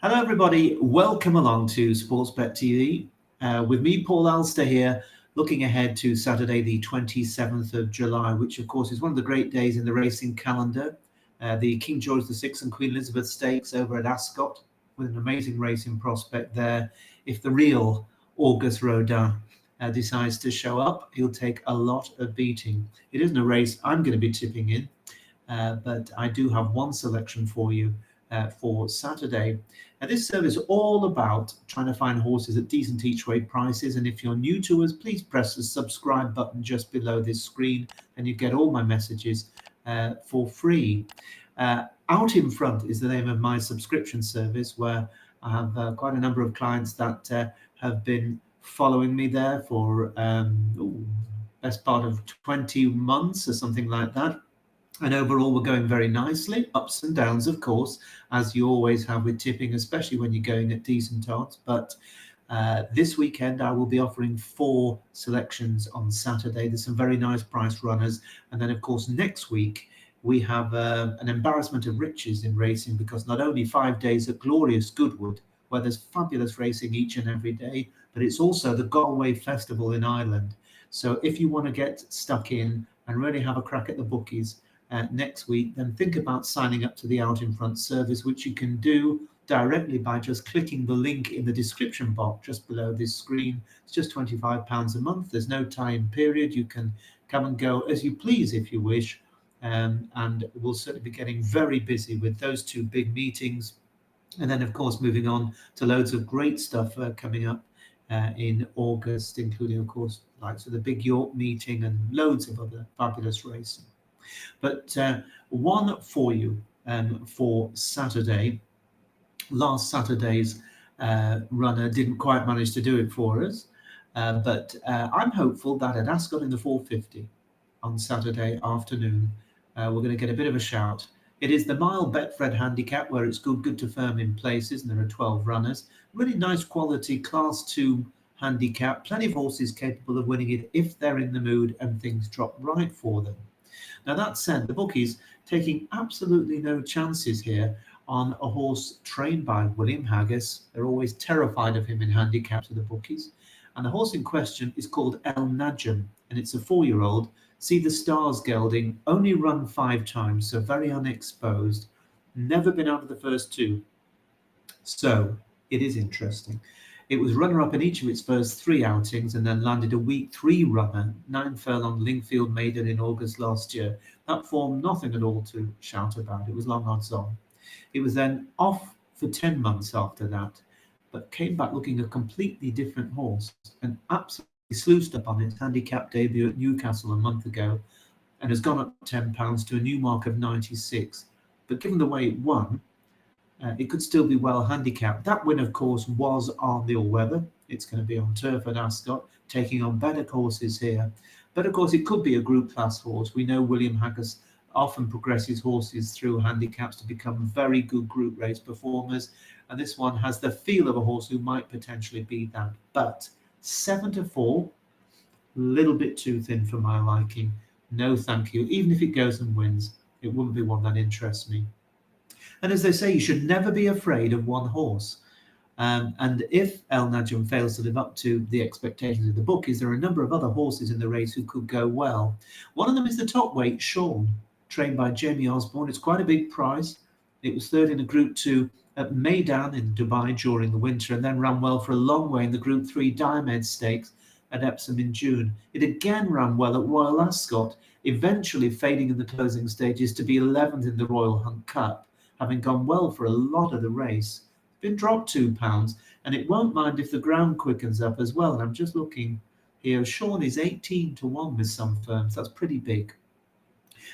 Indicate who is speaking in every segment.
Speaker 1: Hello, everybody. Welcome along to Sportsbet TV. With me, Paul Alster here, looking ahead to Saturday, the 27th of July, which, of course, is one of the great days in the racing calendar. The King George VI and Queen Elizabeth Stakes over at Ascot, with an amazing racing prospect there. If the real Auguste Rodin decides to show up, he'll take a lot of beating. It isn't a race I'm going to be tipping in, but I do have one selection for you for Saturday. Now, this service is all about trying to find horses at decent each way prices. And if you're new to us, please press the subscribe button just below this screen and you get all my messages for free. Out in Front is the name of my subscription service, where I have quite a number of clients that have been following me there for best part of 20 months or something like that. And overall, we're going very nicely. Ups and downs, of course, as you always have with tipping, especially when you're going at decent odds. But this weekend, I will be offering 4 selections on Saturday. There's some very nice price runners. And then, of course, next week, we have an embarrassment of riches in racing, because not only 5 days at glorious Goodwood, where there's fabulous racing each and every day, but it's also the Galway Festival in Ireland. So if you want to get stuck in and really have a crack at the bookies, next week, then think about signing up to the Out in Front service, which you can do directly by just clicking the link in the description box just below this screen. It's just £25 a month. There's no time period. You can come and go as you please if you wish. And we'll certainly be getting very busy with those 2 big meetings. And then, of course, moving on to loads of great stuff coming up in August, including, of course, like the big York meeting and loads of other fabulous racing. But one for you for Saturday. Last Saturday's runner didn't quite manage to do it for us, but I'm hopeful that at Ascot in the 450 on Saturday afternoon, we're going to get a bit of a shout. It is the mile Betfred handicap, where it's good to firm in places, and there are 12 runners. Really nice quality Class 2 handicap. Plenty of horses capable of winning it if they're in the mood and things drop right for them. Now, that said, the bookies taking absolutely no chances here on a horse trained by William Haggas. They're always terrified of him in handicap to the bookies. And the horse in question is called El Najm, and it's a 4-year-old. See the stars gelding, only run 5 times, so very unexposed. Never been out of the first 2. So it is interesting. It was runner-up in each of its first 3 outings, and then landed a week 3 runner, 9 furlong Lingfield maiden in August last year. That form, nothing at all to shout about. It was long odds on. It was then off for 10 months after that, but came back looking a completely different horse, and absolutely sluiced up on its handicap debut at Newcastle a month ago, and has gone up £10 to a new mark of 96. But given the way it won, it could still be well handicapped. That win, of course, was on the all-weather. It's going to be on turf at Ascot, taking on better horses here. But, of course, it could be a group class horse. We know William Haggas often progresses horses through handicaps to become very good group race performers. And this one has the feel of a horse who might potentially be that. But 7-4, a little bit too thin for my liking. No, thank you. Even if it goes and wins, it wouldn't be one that interests me. And as they say, you should never be afraid of one horse. And if El Najm fails to live up to the expectations of the bookies, there are a number of other horses in the race who could go well. One of them is the top weight, Sean, trained by Jamie Osborne. It's quite a big prize. It was third in a Group 2 at Meydan in Dubai during the winter, and then ran well for a long way in the Group 3 Diomed Stakes at Epsom in June. It again ran well at Royal Ascot, eventually fading in the closing stages to be 11th in the Royal Hunt Cup, having gone well for a lot of the race. Been dropped £2, and it won't mind if the ground quickens up as well. And I'm just looking here. Sean is 18-1 with some firms. That's pretty big.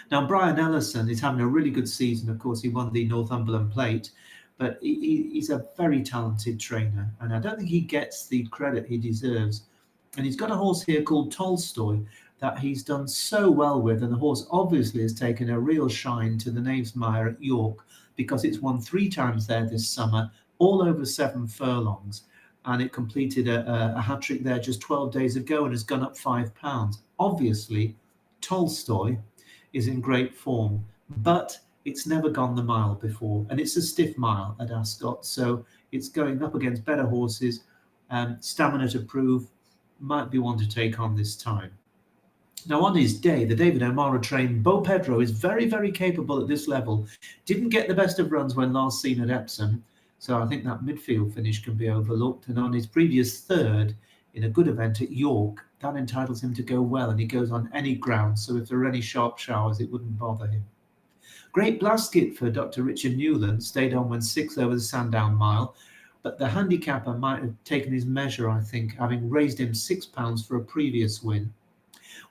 Speaker 1: Now, Brian Ellison is having a really good season. Of course, he won the Northumberland Plate, but he's a very talented trainer, and I don't think he gets the credit he deserves. And he's got a horse here called Tolstoy that he's done so well with, and the horse obviously has taken a real shine to the Knavesmire at York, because it's won 3 times there this summer, all over 7 furlongs, and it completed a hat-trick there just 12 days ago and has gone up £5. Obviously, Tolstoy is in great form, but It's never gone the mile before, and it's a stiff mile at Ascot, so it's going up against better horses. Stamina to prove, might be one to take on this time. Now, on his day, the David O'Mara trained Bo Pedro is very, very capable at this level. Didn't get the best of runs when last seen at Epsom, so I think that midfield finish can be overlooked. And on his previous third in a good event at York, that entitles him to go well, and he goes on any ground, so if there are any sharp showers, it wouldn't bother him. Great Blasket for Dr. Richard Newland, stayed on when 6 over the Sandown Mile, but the handicapper might have taken his measure, I think, having raised him £6 for a previous win.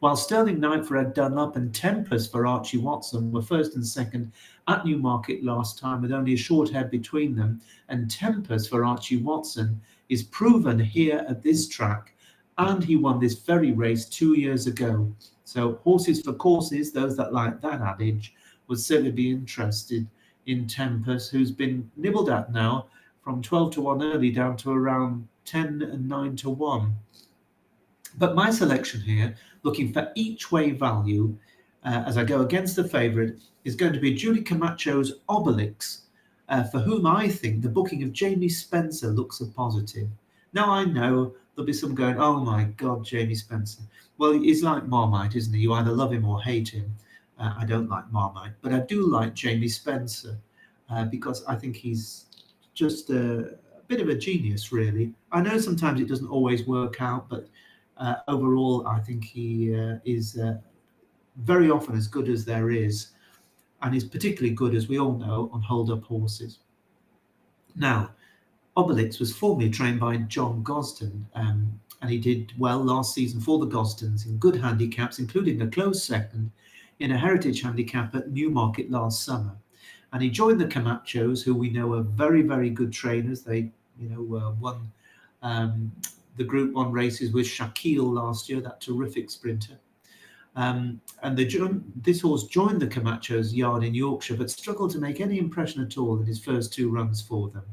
Speaker 1: While Sterling Knight for Ed Dunlop and Tempest for Archie Watson were first and second at Newmarket last time with only a short head between them, and Tempest for Archie Watson is proven here at this track, and he won this very race 2 years ago. So horses for courses, those that like that adage, would certainly be interested in Tempest, who's been nibbled at now from 12 to 1 early down to around 10 and 9 to 1. But my selection here, looking for each way value as I go against the favourite, is going to be Julie Camacho's Obelix, for whom I think the booking of Jamie Spencer looks a positive. Now, I know there'll be some going, oh my God, Jamie Spencer. Well, he's like Marmite, isn't he? You either love him or hate him. I don't like Marmite, but I do like Jamie Spencer because I think he's just a bit of a genius, really. I know sometimes it doesn't always work out, but overall, I think he is very often as good as there is, and is particularly good, as we all know, on hold-up horses. Now, Obelix was formerly trained by John Gosden, and he did well last season for the Gosdens in good handicaps, including a close second in a heritage handicap at Newmarket last summer. And he joined the Camachos, who we know are very, very good trainers. They, won the Group 1 races with Shaquille last year, that terrific sprinter. And this horse joined the Camachos yard in Yorkshire, but struggled to make any impression at all in his first 2 runs for them.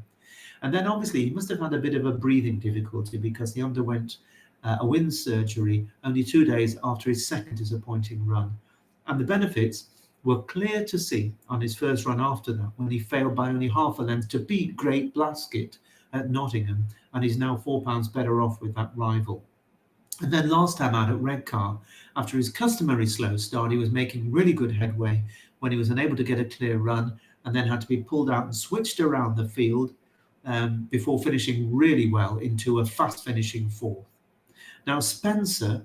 Speaker 1: And then obviously he must have had a bit of a breathing difficulty because he underwent a wind surgery only 2 days after his second disappointing run. And the benefits were clear to see on his first run after that, when he failed by only half a length to beat Great Blasket at Nottingham, and he's now £4 better off with that rival. And then last time out at Redcar, after his customary slow start, he was making really good headway when he was unable to get a clear run, and then had to be pulled out and switched around the field before finishing really well into a fast finishing 4th. Now Spencer,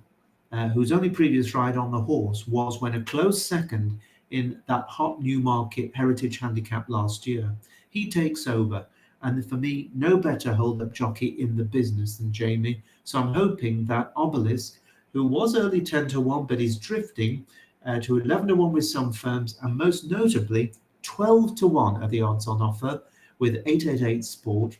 Speaker 1: whose only previous ride on the horse was when a close second in that hot Newmarket Heritage Handicap last year, he takes over. And for me, no better hold-up jockey in the business than Jamie. So I'm hoping that Obelisk, who was early 10 to 1, but is drifting to 11 to 1 with some firms, and most notably 12 to 1 are the odds on offer with 888 Sport,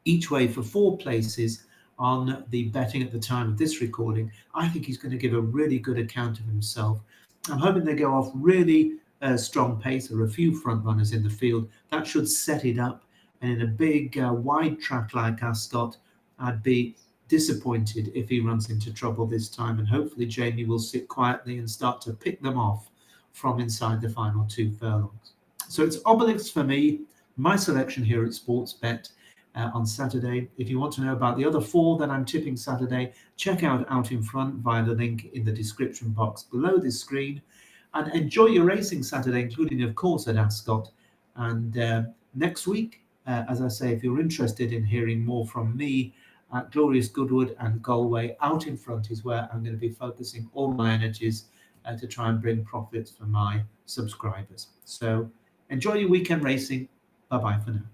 Speaker 1: each way for 4 places on the betting at the time of this recording. I think he's going to give a really good account of himself. I'm hoping they go off really strong pace. There are a few front runners in the field. That should set it up. And in a big wide track like Ascot, I'd be disappointed if he runs into trouble this time. And hopefully Jamie will sit quietly and start to pick them off from inside the final 2 furlongs. So it's Obelix for me, my selection here at Sportsbet on Saturday. If you want to know about the other 4 that I'm tipping Saturday, check out in front via the link in the description box below this screen. And enjoy your racing Saturday, including, of course, at Ascot. And next week, as I say, if you're interested in hearing more from me at Glorious Goodwood and Galway, out in front is where I'm going to be focusing all my energies to try and bring profits for my subscribers. So enjoy your weekend racing. Bye-bye for now.